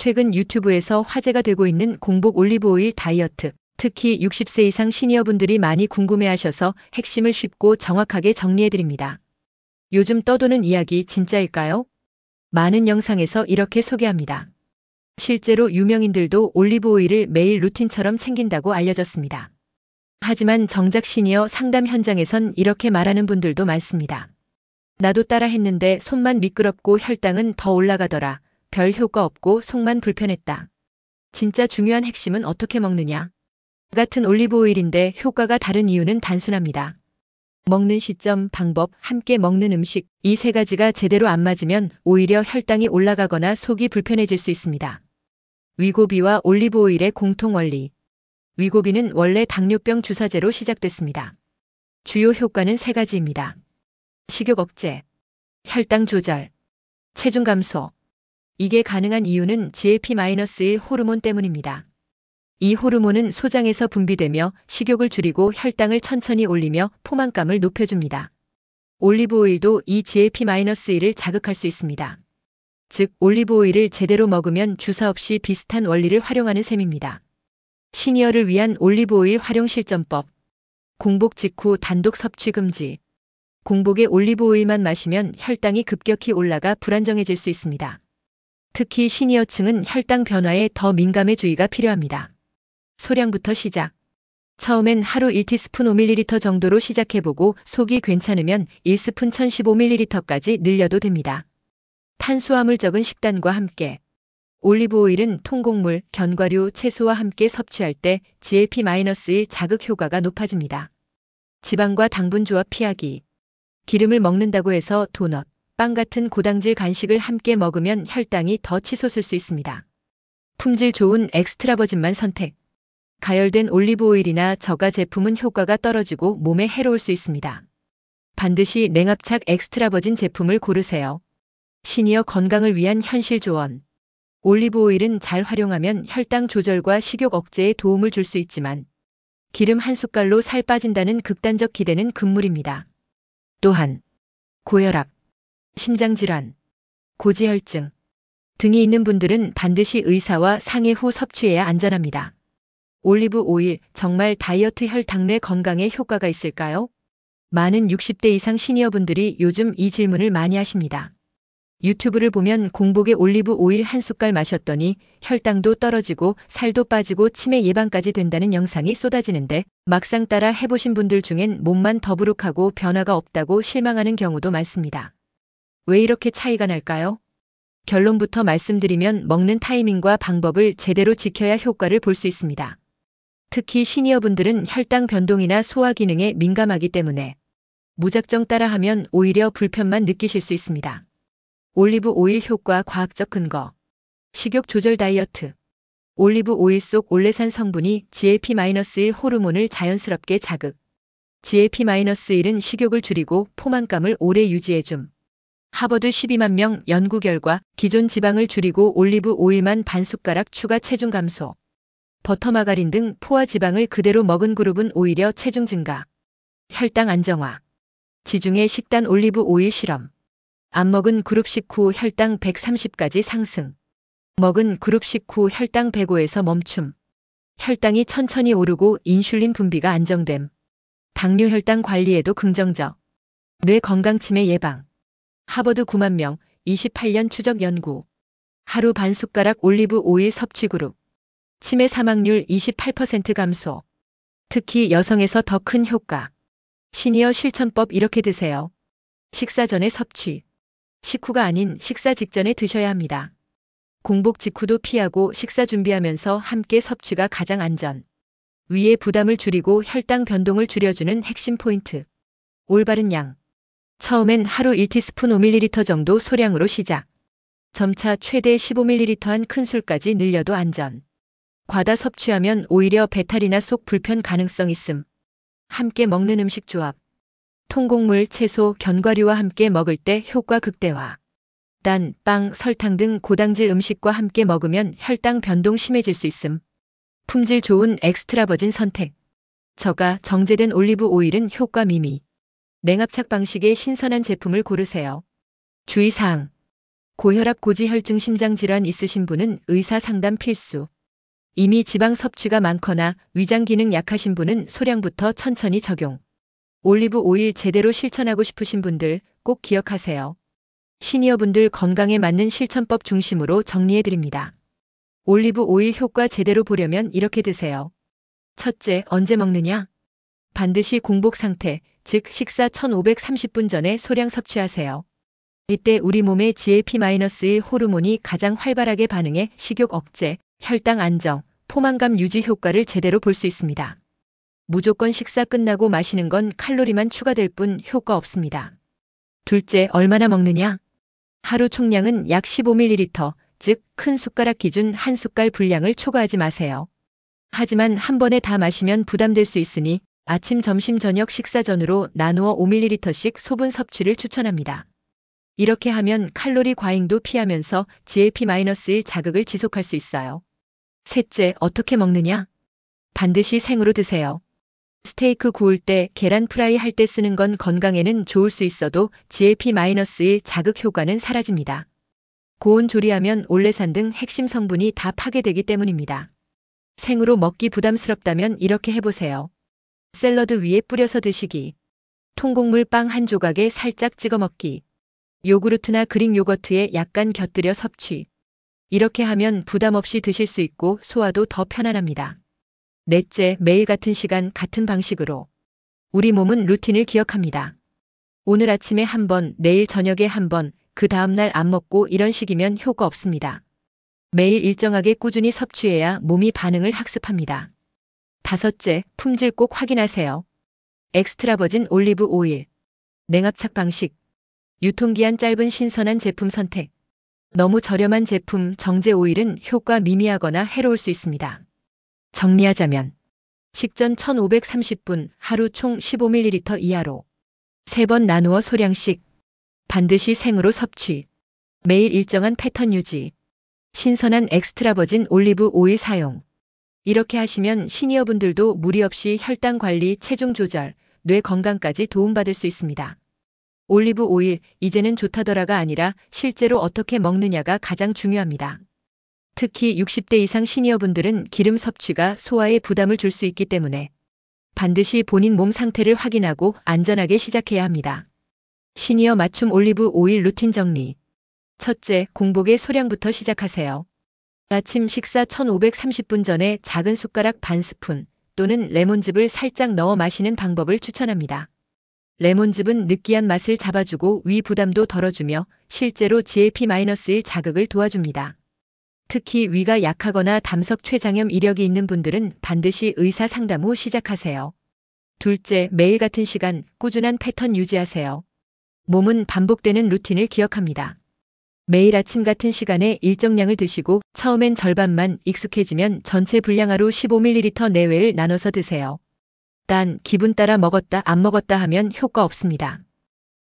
최근 유튜브에서 화제가 되고 있는 공복 올리브오일 다이어트, 특히 60세 이상 시니어분들이 많이 궁금해하셔서 핵심을 쉽고 정확하게 정리해드립니다. 요즘 떠도는 이야기 진짜일까요? 많은 영상에서 이렇게 소개합니다. 실제로 유명인들도 올리브오일을 매일 루틴처럼 챙긴다고 알려졌습니다. 하지만 정작 시니어 상담 현장에선 이렇게 말하는 분들도 많습니다. 나도 따라 했는데 손만 미끄럽고 혈당은 더 올라가더라. 별 효과 없고 속만 불편했다. 진짜 중요한 핵심은 어떻게 먹느냐? 같은 올리브오일인데 효과가 다른 이유는 단순합니다. 먹는 시점, 방법, 함께 먹는 음식, 이 세 가지가 제대로 안 맞으면 오히려 혈당이 올라가거나 속이 불편해질 수 있습니다. 위고비와 올리브오일의 공통 원리. 위고비는 원래 당뇨병 주사제로 시작됐습니다. 주요 효과는 세 가지입니다. 식욕 억제, 혈당 조절, 체중 감소. 이게 가능한 이유는 GLP-1 호르몬 때문입니다. 이 호르몬은 소장에서 분비되며 식욕을 줄이고 혈당을 천천히 올리며 포만감을 높여줍니다. 올리브오일도 이 GLP-1을 자극할 수 있습니다. 즉, 올리브오일을 제대로 먹으면 주사 없이 비슷한 원리를 활용하는 셈입니다. 시니어를 위한 올리브오일 활용 실전법. 공복 직후 단독 섭취 금지. 공복에 올리브오일만 마시면 혈당이 급격히 올라가 불안정해질 수 있습니다. 특히 시니어층은 혈당 변화에 더 민감해 주의가 필요합니다. 소량부터 시작. 처음엔 하루 1티스푼 5ml 정도로 시작해보고 속이 괜찮으면 1스푼 1015ml까지 늘려도 됩니다. 탄수화물 적은 식단과 함께. 올리브오일은 통곡물, 견과류, 채소와 함께 섭취할 때 GLP-1 자극 효과가 높아집니다. 지방과 당분 조합 피하기. 기름을 먹는다고 해서 도넛, 빵 같은 고당질 간식을 함께 먹으면 혈당이 더 치솟을 수 있습니다. 품질 좋은 엑스트라 버진만 선택. 가열된 올리브오일이나 저가 제품은 효과가 떨어지고 몸에 해로울 수 있습니다. 반드시 냉압착 엑스트라 버진 제품을 고르세요. 시니어 건강을 위한 현실 조언. 올리브오일은 잘 활용하면 혈당 조절과 식욕 억제에 도움을 줄 수 있지만 기름 한 숟갈로 살 빠진다는 극단적 기대는 금물입니다. 또한 고혈압, 심장질환, 고지혈증 등이 있는 분들은 반드시 의사와 상의 후 섭취해야 안전합니다. 올리브 오일, 정말 다이어트 혈당 내 건강에 효과가 있을까요? 많은 60대 이상 시니어분들이 요즘 이 질문을 많이 하십니다. 유튜브를 보면 공복에 올리브 오일 한 숟갈 마셨더니 혈당도 떨어지고 살도 빠지고 치매 예방까지 된다는 영상이 쏟아지는데 막상 따라 해보신 분들 중엔 몸만 더부룩하고 변화가 없다고 실망하는 경우도 많습니다. 왜 이렇게 차이가 날까요? 결론부터 말씀드리면 먹는 타이밍과 방법을 제대로 지켜야 효과를 볼 수 있습니다. 특히 시니어분들은 혈당 변동이나 소화 기능에 민감하기 때문에 무작정 따라하면 오히려 불편만 느끼실 수 있습니다. 올리브 오일 효과 과학적 근거. 식욕 조절 다이어트. 올리브 오일 속 올레산 성분이 GLP-1 호르몬을 자연스럽게 자극. GLP-1은 식욕을 줄이고 포만감을 오래 유지해줌. 하버드 12만 명 연구 결과 기존 지방을 줄이고 올리브 오일만 반 숟가락 추가 체중 감소. 버터 마가린 등 포화 지방을 그대로 먹은 그룹은 오히려 체중 증가. 혈당 안정화. 지중해 식단 올리브 오일 실험. 안 먹은 그룹 식후 혈당 130까지 상승. 먹은 그룹 식후 혈당 105에서 멈춤. 혈당이 천천히 오르고 인슐린 분비가 안정됨. 당뇨 혈당 관리에도 긍정적. 뇌 건강 치매 예방. 하버드 9만 명 28년 추적 연구. 하루 반 숟가락 올리브 오일 섭취 그룹. 치매 사망률 28% 감소. 특히 여성에서 더 큰 효과. 시니어 실천법 이렇게 드세요. 식사 전에 섭취. 식후가 아닌 식사 직전에 드셔야 합니다. 공복 직후도 피하고 식사 준비하면서 함께 섭취가 가장 안전. 위의 부담을 줄이고 혈당 변동을 줄여주는 핵심 포인트. 올바른 양. 처음엔 하루 1티스푼 5ml 정도 소량으로 시작. 점차 최대 15ml 한 큰술까지 늘려도 안전. 과다 섭취하면 오히려 배탈이나 속 불편 가능성 있음. 함께 먹는 음식 조합. 통곡물, 채소, 견과류와 함께 먹을 때 효과 극대화. 단, 빵, 설탕 등 고당질 음식과 함께 먹으면 혈당 변동 심해질 수 있음. 품질 좋은 엑스트라 버진 선택. 저가 정제된 올리브 오일은 효과 미미. 냉압착 방식의 신선한 제품을 고르세요. 주의사항. 고혈압, 고지혈증, 심장질환 있으신 분은 의사 상담 필수. 이미 지방 섭취가 많거나 위장 기능 약하신 분은 소량부터 천천히 적용. 올리브 오일 제대로 실천하고 싶으신 분들 꼭 기억하세요. 시니어분들 건강에 맞는 실천법 중심으로 정리해드립니다. 올리브 오일 효과 제대로 보려면 이렇게 드세요. 첫째, 언제 먹느냐? 반드시 공복 상태, 즉 식사 1530분 전에 소량 섭취하세요. 이때 우리 몸의 GLP-1 호르몬이 가장 활발하게 반응해 식욕 억제, 혈당 안정, 포만감 유지 효과를 제대로 볼 수 있습니다. 무조건 식사 끝나고 마시는 건 칼로리만 추가될 뿐 효과 없습니다. 둘째, 얼마나 먹느냐? 하루 총량은 약 15ml, 즉 큰 숟가락 기준 한 숟갈 분량을 초과하지 마세요. 하지만 한 번에 다 마시면 부담될 수 있으니 아침, 점심, 저녁 식사 전으로 나누어 5ml씩 소분 섭취를 추천합니다. 이렇게 하면 칼로리 과잉도 피하면서 GLP-1 자극을 지속할 수 있어요. 셋째, 어떻게 먹느냐? 반드시 생으로 드세요. 스테이크 구울 때, 계란 프라이 할 때 쓰는 건 건강에는 좋을 수 있어도 GLP-1 자극 효과는 사라집니다. 고온 조리하면 올레산 등 핵심 성분이 다 파괴되기 때문입니다. 생으로 먹기 부담스럽다면 이렇게 해보세요. 샐러드 위에 뿌려서 드시기. 통곡물 빵 한 조각에 살짝 찍어 먹기. 요구르트나 그릭 요거트에 약간 곁들여 섭취. 이렇게 하면 부담 없이 드실 수 있고 소화도 더 편안합니다. 넷째, 매일 같은 시간 같은 방식으로. 우리 몸은 루틴을 기억합니다. 오늘 아침에 한 번, 내일 저녁에 한 번, 그 다음날 안 먹고 이런 식이면 효과 없습니다. 매일 일정하게 꾸준히 섭취해야 몸이 반응을 학습합니다. 다섯째, 품질 꼭 확인하세요. 엑스트라 버진 올리브 오일. 냉압착 방식. 유통기한 짧은 신선한 제품 선택. 너무 저렴한 제품, 정제 오일은 효과 미미하거나 해로울 수 있습니다. 정리하자면 식전 1530분, 하루 총 15ml 이하로 3번 나누어 소량씩 반드시 생으로 섭취, 매일 일정한 패턴 유지, 신선한 엑스트라 버진 올리브 오일 사용. 이렇게 하시면 시니어분들도 무리 없이 혈당 관리, 체중 조절, 뇌 건강까지 도움받을 수 있습니다. 올리브 오일, 이제는 좋다더라가 아니라 실제로 어떻게 먹느냐가 가장 중요합니다. 특히 60대 이상 시니어분들은 기름 섭취가 소화에 부담을 줄 수 있기 때문에 반드시 본인 몸 상태를 확인하고 안전하게 시작해야 합니다. 시니어 맞춤 올리브 오일 루틴 정리. 첫째, 공복의 소량부터 시작하세요. 아침 식사 1530분 전에 작은 숟가락 반 스푼 또는 레몬즙을 살짝 넣어 마시는 방법을 추천합니다. 레몬즙은 느끼한 맛을 잡아주고 위 부담도 덜어주며 실제로 GLP-1 자극을 도와줍니다. 특히 위가 약하거나 담석 췌장염 이력이 있는 분들은 반드시 의사 상담 후 시작하세요. 둘째, 매일 같은 시간 꾸준한 패턴 유지하세요. 몸은 반복되는 루틴을 기억합니다. 매일 아침 같은 시간에 일정량을 드시고 처음엔 절반만, 익숙해지면 전체 분량 하루 15ml 내외를 나눠서 드세요. 단 기분 따라 먹었다 안 먹었다 하면 효과 없습니다.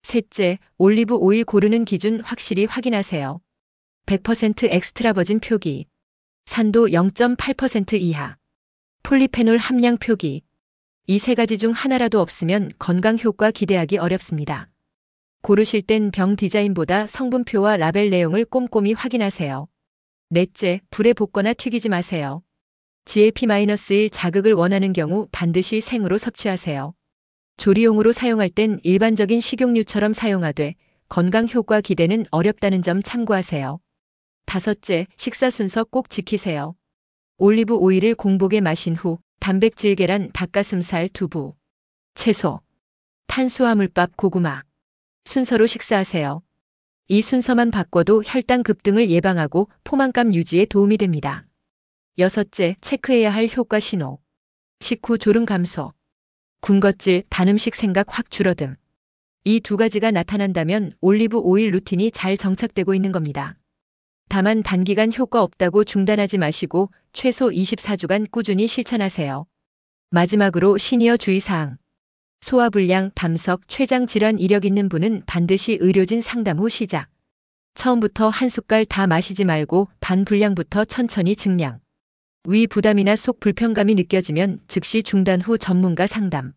셋째, 올리브 오일 고르는 기준 확실히 확인하세요. 100% 엑스트라 버진 표기, 산도 0.8% 이하, 폴리페놀 함량 표기. 이 세 가지 중 하나라도 없으면 건강 효과 기대하기 어렵습니다. 고르실 땐 병 디자인보다 성분표와 라벨 내용을 꼼꼼히 확인하세요. 넷째, 불에 볶거나 튀기지 마세요. GLP-1 자극을 원하는 경우 반드시 생으로 섭취하세요. 조리용으로 사용할 땐 일반적인 식용유처럼 사용하되 건강 효과 기대는 어렵다는 점 참고하세요. 다섯째, 식사 순서 꼭 지키세요. 올리브 오일을 공복에 마신 후 단백질 계란, 닭가슴살, 두부, 채소, 탄수화물밥, 고구마 순서로 식사하세요. 이 순서만 바꿔도 혈당 급등을 예방하고 포만감 유지에 도움이 됩니다. 여섯째, 체크해야 할 효과 신호. 식후 졸음 감소, 군것질, 단음식 생각 확 줄어듦. 이 두 가지가 나타난다면 올리브 오일 루틴이 잘 정착되고 있는 겁니다. 다만 단기간 효과 없다고 중단하지 마시고 최소 24주간 꾸준히 실천하세요. 마지막으로 시니어 주의사항. 소화불량, 담석, 췌장 질환 이력 있는 분은 반드시 의료진 상담 후 시작. 처음부터 한 숟갈 다 마시지 말고 반 분량부터 천천히 증량. 위 부담이나 속 불편감이 느껴지면 즉시 중단 후 전문가 상담.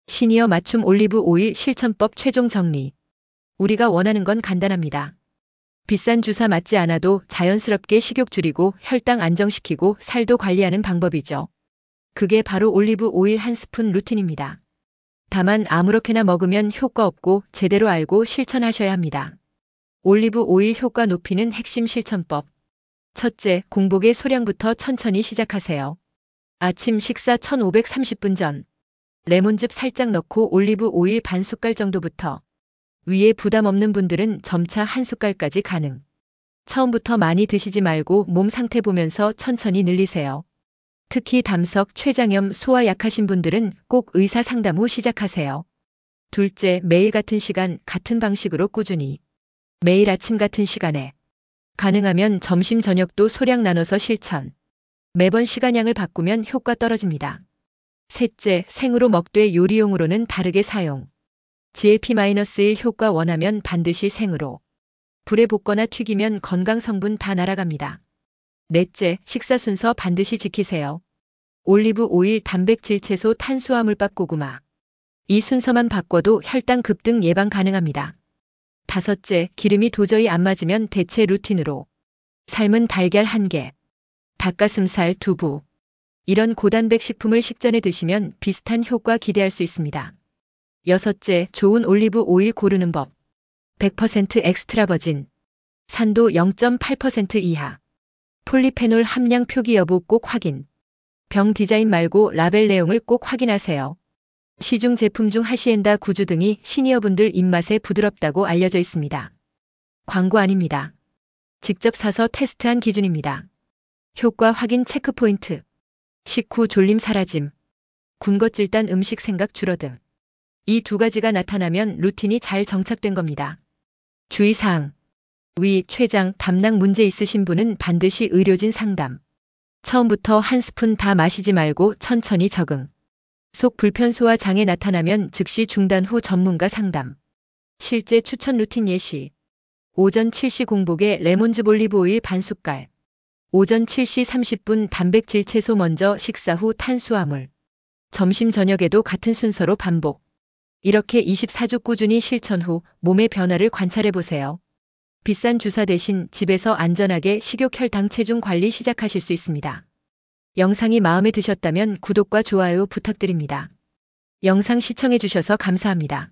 시니어 맞춤 올리브 오일 실천법 최종 정리. 우리가 원하는 건 간단합니다. 비싼 주사 맞지 않아도 자연스럽게 식욕 줄이고 혈당 안정시키고 살도 관리하는 방법이죠. 그게 바로 올리브 오일 한 스푼 루틴입니다. 다만 아무렇게나 먹으면 효과 없고 제대로 알고 실천하셔야 합니다. 올리브 오일 효과 높이는 핵심 실천법. 첫째, 공복의 소량부터 천천히 시작하세요. 아침 식사 1530분 전. 레몬즙 살짝 넣고 올리브 오일 반 숟갈 정도부터. 위에 부담 없는 분들은 점차 한 숟갈까지 가능. 처음부터 많이 드시지 말고 몸 상태 보면서 천천히 늘리세요. 특히 담석, 췌장염, 소화 약하신 분들은 꼭 의사 상담 후 시작하세요. 둘째, 매일 같은 시간, 같은 방식으로 꾸준히. 매일 아침 같은 시간에. 가능하면 점심, 저녁도 소량 나눠서 실천. 매번 시간량을 바꾸면 효과 떨어집니다. 셋째, 생으로 먹되 요리용으로는 다르게 사용. GLP-1 효과 원하면 반드시 생으로. 불에 볶거나 튀기면 건강 성분 다 날아갑니다. 넷째, 식사 순서 반드시 지키세요. 올리브 오일, 단백질, 채소, 탄수화물밥, 고구마. 이 순서만 바꿔도 혈당 급등 예방 가능합니다. 다섯째, 기름이 도저히 안 맞으면 대체 루틴으로. 삶은 달걀 1개, 닭가슴살, 두부. 이런 고단백 식품을 식전에 드시면 비슷한 효과 기대할 수 있습니다. 여섯째, 좋은 올리브 오일 고르는 법. 100% 엑스트라 버진. 산도 0.8% 이하. 폴리페놀 함량 표기 여부 꼭 확인. 병 디자인 말고 라벨 내용을 꼭 확인하세요. 시중 제품 중 하시엔다 구주 등이 시니어분들 입맛에 부드럽다고 알려져 있습니다. 광고 아닙니다. 직접 사서 테스트한 기준입니다. 효과 확인 체크포인트. 식후 졸림 사라짐. 군것질단 음식 생각 줄어듦. 이 두 가지가 나타나면 루틴이 잘 정착된 겁니다. 주의사항. 위, 췌장, 담낭 문제 있으신 분은 반드시 의료진 상담. 처음부터 한 스푼 다 마시지 말고 천천히 적응. 속 불편 소화 장애 나타나면 즉시 중단 후 전문가 상담. 실제 추천 루틴 예시. 오전 7시 공복에 레몬즙 올리브 오일 반 숟갈. 오전 7시 30분 단백질 채소 먼저 식사 후 탄수화물. 점심 저녁에도 같은 순서로 반복. 이렇게 24주 꾸준히 실천 후 몸의 변화를 관찰해 보세요. 비싼 주사 대신 집에서 안전하게 식욕, 혈당, 체중 관리 시작하실 수 있습니다. 영상이 마음에 드셨다면 구독과 좋아요 부탁드립니다. 영상 시청해 주셔서 감사합니다.